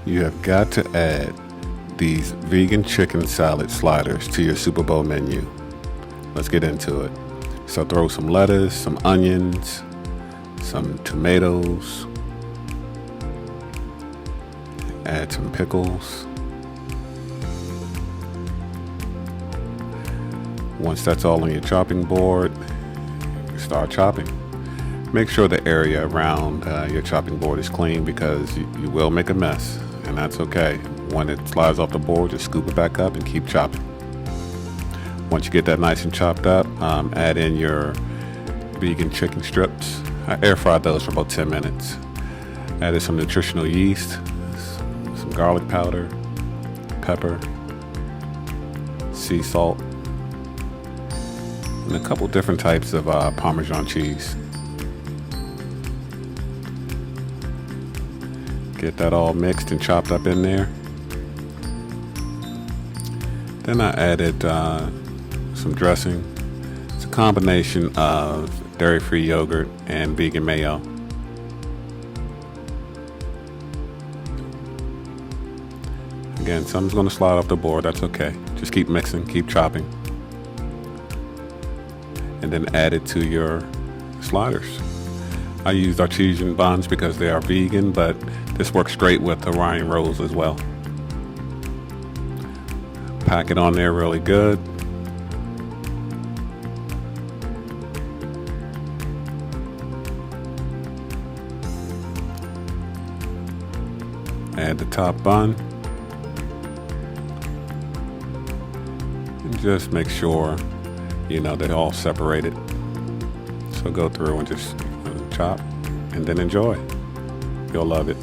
You have got to add these vegan chicken salad sliders to your Super Bowl menu. Let's get into it. So throw some lettuce, some onions, some tomatoes, add some pickles. Once that's all on your chopping board, start chopping. Make sure the area around your chopping board is clean because you will make a mess, and that's okay. When it slides off the board, just scoop it back up and keep chopping. Once you get that nice and chopped up, add in your vegan chicken strips. I air fried those for about 10 minutes. Added some nutritional yeast, some garlic powder, pepper, sea salt, and a couple different types of Parmesan cheese. Get that all mixed and chopped up in there. Then I added some dressing. It's a combination of dairy-free yogurt and vegan mayo. Again, something's going to slide off the board. That's okay. Just keep mixing, keep chopping. And then add it to your sliders. I used artesian buns because they are vegan, but this works great with Hawaiian rolls as well. Pack it on there really good. Add the top bun. And just make sure they're all separated. So go through and just chop and then enjoy. You'll love it.